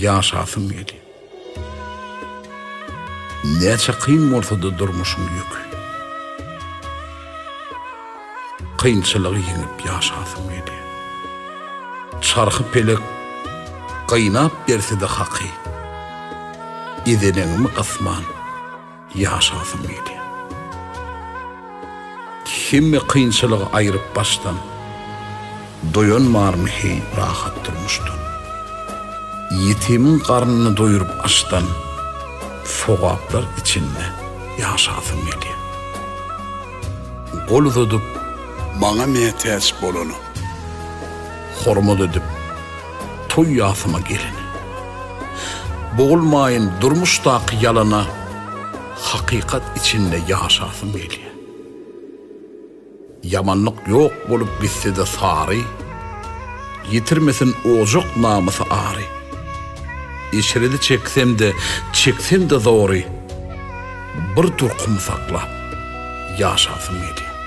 yaşasım geli. Neçe kıyın ortada durmuşum yük. Kıyınçılığı yenip yaşasım geli. Çarkı pelek kıynap berse de haqi. İdenenimi qasman yaşasım geli. Himme kıyınçılığı ayırıp baştan doyunmarmı hey rahat durmuştun. Yetimin karnını doyurup açtan fogaplar içinde yaşasım geli. Kol tutup bana mehtiyç bolunu, hormat edip toy yasıma gelini. Boğulmayın durmuştaki yalana hakikat içinde yaşasım geli. Yamanlık yok bolup bitse de sari, yitirmesin ozuk namısı ağrı. İçeride çeksem de zori, bir turkum saklap yaşasım geli.